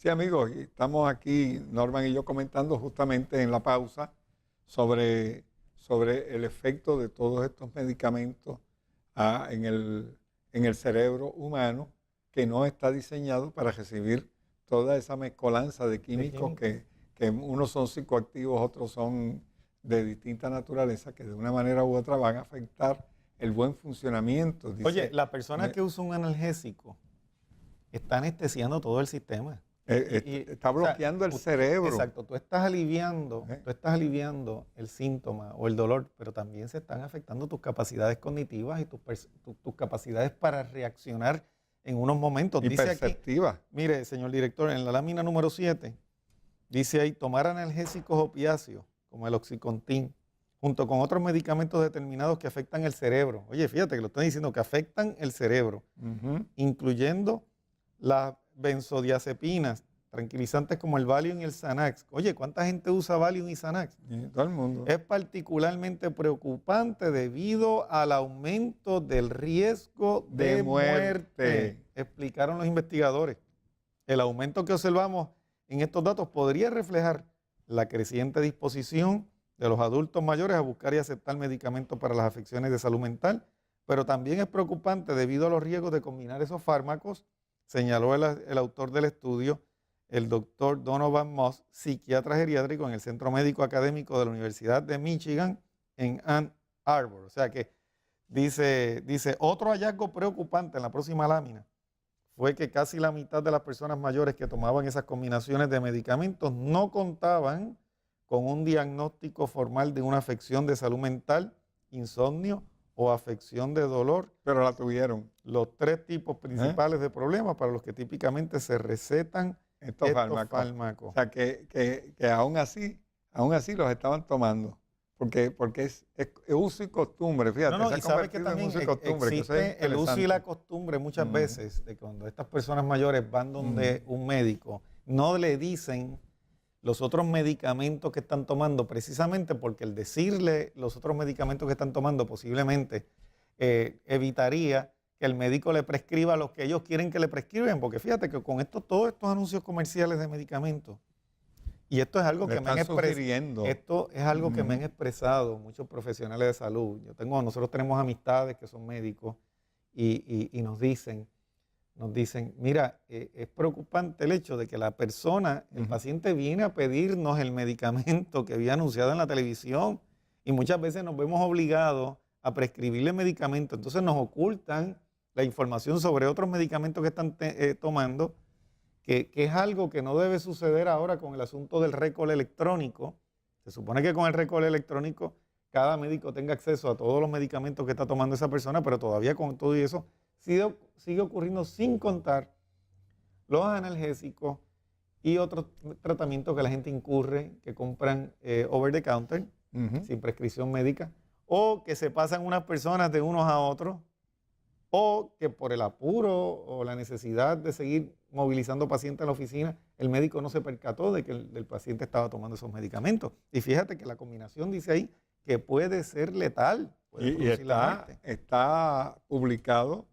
Sí, amigos, y estamos aquí, Norman y yo, comentando justamente en la pausa sobre el efecto de todos estos medicamentos en el cerebro humano, que no está diseñado para recibir toda esa mezcolanza de químicos que unos son psicoactivos, otros son de distinta naturaleza, que de una manera u otra van a afectar el buen funcionamiento. Oye, la persona que usa un analgésico está anestesiando todo el sistema. Está bloqueando el cerebro. Exacto, tú estás aliviando el síntoma o el dolor, pero también se están afectando tus capacidades cognitivas y tus capacidades para reaccionar en unos momentos. Y dice perceptiva. Aquí, mire, señor director, en la lámina número 7, dice ahí, tomar analgésicos opiáceos, como el Oxycontin, junto con otros medicamentos determinados que afectan el cerebro. Oye, fíjate que lo están diciendo, que afectan el cerebro, incluyendo las benzodiazepinas, tranquilizantes como el Valium y el Xanax. Oye, ¿cuánta gente usa Valium y Xanax? Todo el mundo. Es particularmente preocupante debido al aumento del riesgo de muerte, explicaron los investigadores. El aumento que observamos en estos datos podría reflejar la creciente disposición de los adultos mayores a buscar y aceptar medicamentos para las afecciones de salud mental, pero también es preocupante debido a los riesgos de combinar esos fármacos, señaló el autor del estudio, el doctor Donovan Moss, psiquiatra geriátrico en el Centro Médico Académico de la Universidad de Michigan en Ann Arbor. O sea que dice, otro hallazgo preocupante en la próxima lámina fue que casi la mitad de las personas mayores que tomaban esas combinaciones de medicamentos no contaban con un diagnóstico formal de una afección de salud mental, insomnio o afección de dolor. Pero la tuvieron. Los 3 tipos principales de problemas para los que típicamente se recetan estos fármacos. O sea, que aún así los estaban tomando. Porque es uso y costumbre, fíjate. No, y sabes que también existe el uso y la costumbre muchas veces de cuando estas personas mayores van donde un médico, no le dicen los otros medicamentos que están tomando, precisamente porque el decirle los otros medicamentos que están tomando posiblemente evitaría que el médico le prescriba lo que ellos quieren que le prescriban, porque fíjate que con todos estos anuncios comerciales de medicamentos, y esto es algo que me han expresado muchos profesionales de salud. Nosotros tenemos amistades que son médicos y nos dicen, mira, es preocupante el hecho de que la persona, el paciente viene a pedirnos el medicamento que había anunciado en la televisión y muchas veces nos vemos obligados a prescribirle medicamentos. Entonces nos ocultan la información sobre otros medicamentos que están tomando, que es algo que no debe suceder ahora con el asunto del récord electrónico. Se supone que con el récord electrónico cada médico tenga acceso a todos los medicamentos que está tomando esa persona, pero todavía con todo eso sigue ocurriendo, sin contar los analgésicos y otros tratamientos que la gente incurre, que compran over the counter, sin prescripción médica, o que se pasan unas personas de unos a otros, o que por el apuro o la necesidad de seguir movilizando pacientes en la oficina, el médico no se percató de que el paciente estaba tomando esos medicamentos. Y fíjate que la combinación dice ahí que puede ser letal. Y está publicado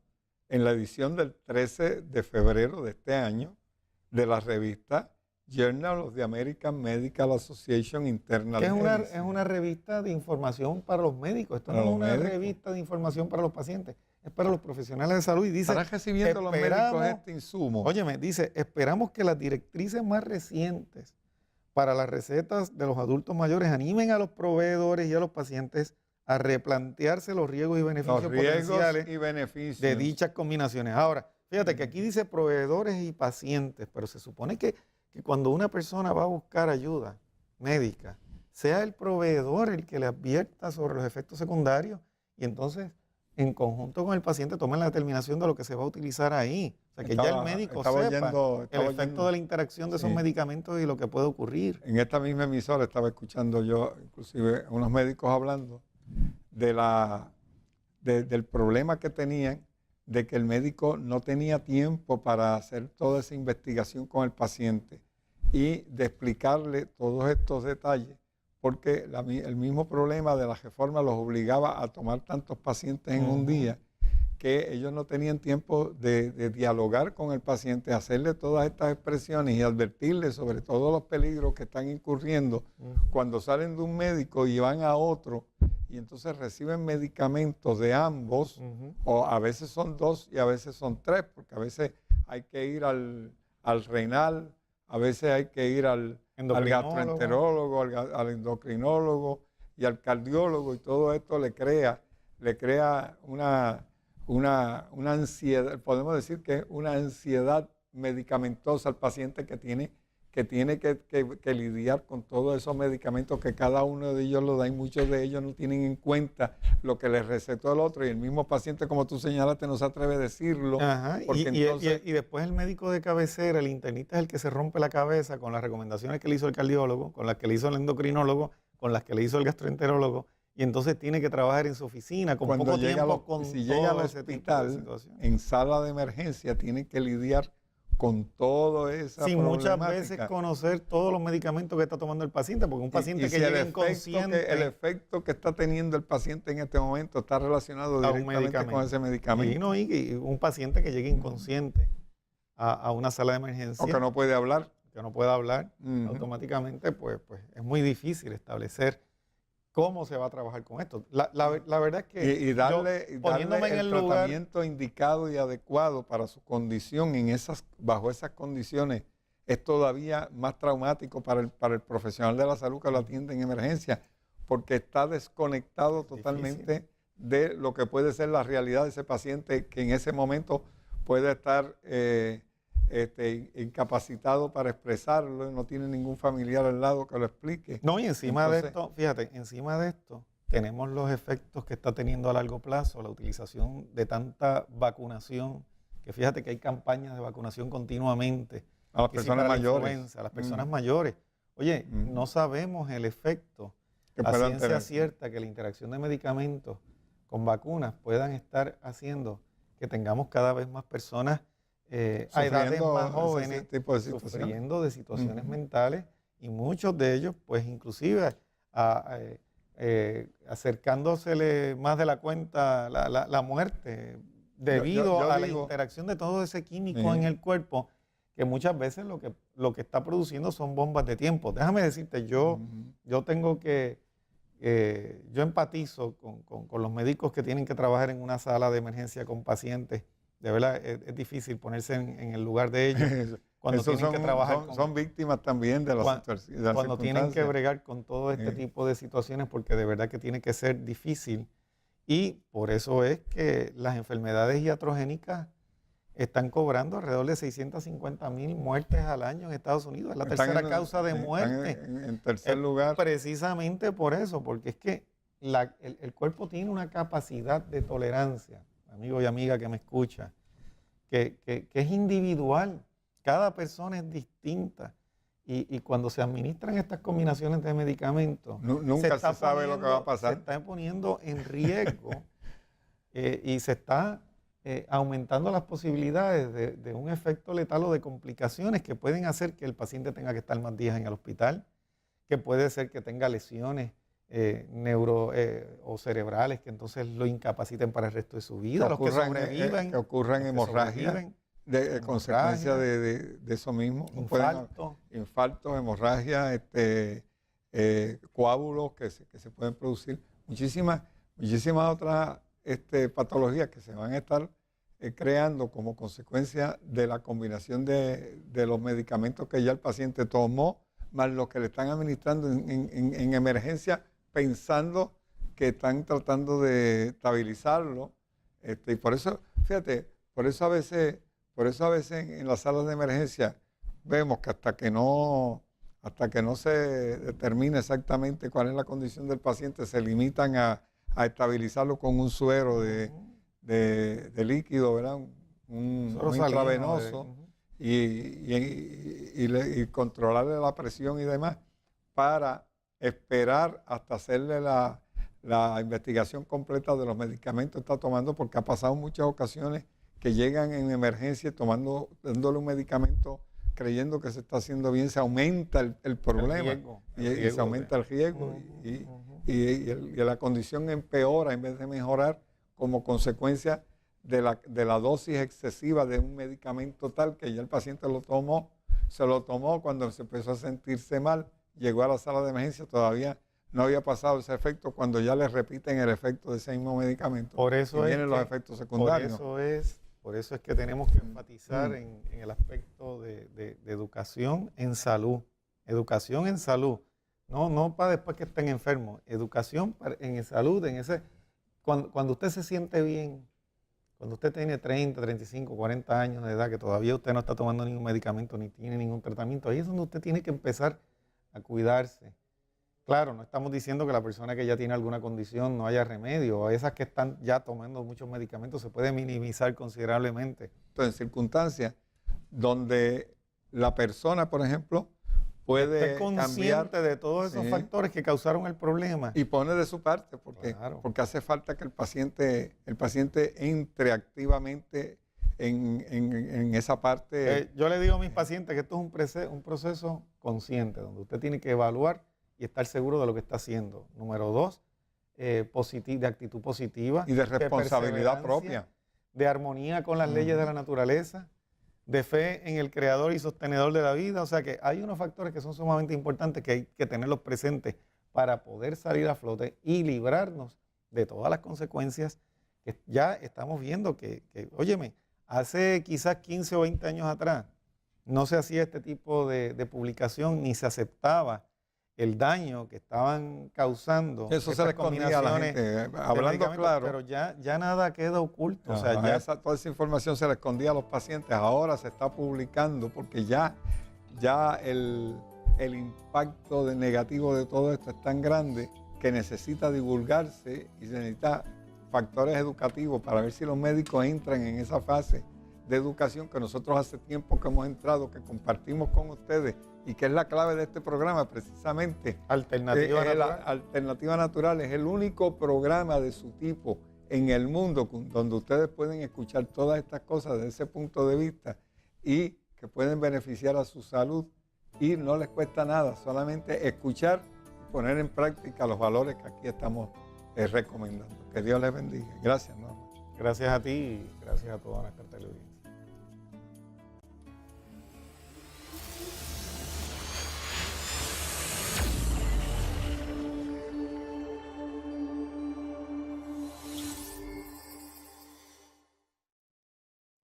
en la edición del 13 de febrero de este año de la revista Journal of the American Medical Association Internal Medicine. Es una revista de información para los médicos. Esto no es una revista de información para los pacientes, es para los profesionales de salud. Y dice, ¿estarán recibiendo los médicos este insumo? Óyeme, dice, esperamos que las directrices más recientes para las recetas de los adultos mayores animen a los proveedores y a los pacientes a replantearse los riesgos y beneficios potenciales de dichas combinaciones. Ahora, fíjate que aquí dice proveedores y pacientes, pero se supone que cuando una persona va a buscar ayuda médica, sea el proveedor el que le advierta sobre los efectos secundarios y entonces en conjunto con el paciente tomen la determinación de lo que se va a utilizar ahí. O sea, que ya el médico sepa el efecto de la interacción de esos medicamentos y lo que puede ocurrir. En esta misma emisora estaba escuchando yo inclusive a unos médicos hablando del problema que tenían de que el médico no tenía tiempo para hacer toda esa investigación con el paciente y de explicarle todos estos detalles, porque el mismo problema de la reforma los obligaba a tomar tantos pacientes en un día, que ellos no tenían tiempo de dialogar con el paciente, hacerle todas estas expresiones y advertirle sobre todos los peligros que están incurriendo cuando salen de un médico y van a otro, y entonces reciben medicamentos de ambos, o a veces son 2 y a veces son 3, porque a veces hay que ir al renal, a veces hay que ir al gastroenterólogo, al endocrinólogo y al cardiólogo, y todo esto le crea una ansiedad, podemos decir que es una ansiedad medicamentosa al paciente que tiene que lidiar con todos esos medicamentos que cada uno de ellos lo da, y muchos de ellos no tienen en cuenta lo que les recetó el otro, y el mismo paciente, como tú señalaste, no se atreve a decirlo. Y después el médico de cabecera, el internista, es el que se rompe la cabeza con las recomendaciones que le hizo el cardiólogo, con las que le hizo el endocrinólogo, con las que le hizo el gastroenterólogo, y entonces tiene que trabajar en su oficina con poco tiempo con si llega al hospital, en sala de emergencia, tiene que lidiar con todo esa sin muchas veces conocer todos los medicamentos que está tomando el paciente, porque un paciente que llega inconsciente... El efecto que está teniendo el paciente en este momento está relacionado directamente con ese medicamento. Y un paciente que llegue inconsciente a una sala de emergencia... O que no puede hablar. Que no puede hablar, automáticamente, pues es muy difícil establecer cómo se va a trabajar con esto. La verdad es que y darle el tratamiento indicado y adecuado para su condición bajo esas condiciones es todavía más traumático para el profesional de la salud que lo atiende en emergencia, porque está desconectado totalmente de lo que puede ser la realidad de ese paciente, que en ese momento puede estar incapacitado para expresarlo, no tiene ningún familiar al lado que lo explique. No, y encima de esto, fíjate, encima de esto tenemos los efectos que está teniendo a largo plazo la utilización de tanta vacunación, que fíjate que hay campañas de vacunación continuamente. A las personas mayores. A las personas mayores. Oye, no sabemos el efecto a ciencia cierta que la interacción de medicamentos con vacunas puedan estar haciendo que tengamos cada vez más personas a edades más jóvenes sufriendo de situaciones mentales, y muchos de ellos pues inclusive acercándosele más de la cuenta la muerte debido a la interacción de todo ese químico en el cuerpo, que muchas veces lo que está produciendo son bombas de tiempo. Déjame decirte, yo tengo que yo empatizo con los médicos que tienen que trabajar en una sala de emergencia con pacientes. De verdad, es difícil ponerse en el lugar de ellos cuando tienen que trabajar son víctimas también de las circunstancias. Cuando tienen que bregar con todo este tipo de situaciones, porque de verdad que tiene que ser difícil. Y por eso es que las enfermedades iatrogénicas están cobrando alrededor de 650,000 muertes al año en Estados Unidos. Es la tercera causa de muerte. En tercer lugar. Precisamente por eso, porque es que el cuerpo tiene una capacidad de tolerancia, amigo y amiga que me escucha, que es individual. Cada persona es distinta. Y cuando se administran estas combinaciones de medicamentos, nunca se sabe lo que va a pasar. Se está poniendo en riesgo y se está aumentando las posibilidades de un efecto letal o de complicaciones que pueden hacer que el paciente tenga que estar más días en el hospital, que puede ser que tenga lesiones neuro o cerebrales que entonces lo incapaciten para el resto de su vida, que ocurran hemorragias consecuencia de eso mismo, infartos, hemorragias, coágulos que se pueden producir, muchísimas otras patologías que se van a estar creando como consecuencia de la combinación de los medicamentos que ya el paciente tomó, más los que le están administrando en emergencia, pensando que están tratando de estabilizarlo. Y por eso, fíjate, por eso a veces en las salas de emergencia vemos que hasta que no se determine exactamente cuál es la condición del paciente, se limitan a estabilizarlo con un suero de líquido, ¿verdad? Un intravenoso, y controlarle la presión y demás, para esperar hasta hacerle la investigación completa de los medicamentos que está tomando, porque ha pasado muchas ocasiones que llegan en emergencia dándole un medicamento creyendo que se está haciendo bien, se aumenta el problema, y se aumenta el riesgo, y la condición empeora en vez de mejorar como consecuencia de la dosis excesiva de un medicamento tal que ya el paciente se lo tomó cuando se empezó a sentirse mal, llegó a la sala de emergencia, todavía no había pasado ese efecto, cuando ya le repiten el efecto de ese mismo medicamento. Por eso vienen los efectos secundarios. Por eso es que tenemos que enfatizar en el aspecto de educación en salud. Educación en salud. No para después que estén enfermos. Educación en salud, cuando usted se siente bien, cuando usted tiene 30, 35, 40 años de edad, que todavía usted no está tomando ningún medicamento ni tiene ningún tratamiento, ahí es donde usted tiene que empezar a cuidarse. Claro, no estamos diciendo que la persona que ya tiene alguna condición no haya remedio, o esas que están ya tomando muchos medicamentos se puede minimizar considerablemente. Entonces, en circunstancias donde la persona, por ejemplo, puede esté consciente de todos esos factores que causaron el problema. Y pone de su parte, porque hace falta que el paciente entre activamente en esa parte. Yo le digo a mis pacientes que esto es un proceso consciente, donde usted tiene que evaluar y estar seguro de lo que está haciendo. Número 2, de actitud positiva. Y de responsabilidad propia. De armonía con las leyes de la naturaleza, de fe en el creador y sostenedor de la vida. O sea que hay unos factores que son sumamente importantes que hay que tenerlos presentes para poder salir a flote y librarnos de todas las consecuencias que ya estamos viendo óyeme, hace quizás 15 o 20 años atrás no se hacía este tipo de publicación ni se aceptaba el daño que estaban causando. Eso se le escondía a la gente, hablando claro. Pero ya nada queda oculto. Toda esa información se le escondía a los pacientes. Ahora se está publicando porque ya el impacto negativo de todo esto es tan grande que necesita divulgarse y se necesita factores educativos para ver si los médicos entran en esa fase de educación que nosotros hace tiempo que hemos entrado, que compartimos con ustedes y que es la clave de este programa precisamente. Alternativa Natural. Alternativa Natural es el único programa de su tipo en el mundo donde ustedes pueden escuchar todas estas cosas desde ese punto de vista y que pueden beneficiar a su salud y no les cuesta nada, solamente escuchar y poner en práctica los valores que aquí estamos recomendando. Que Dios les bendiga. Gracias, Norma. Gracias a ti y gracias a toda nuestra televisión.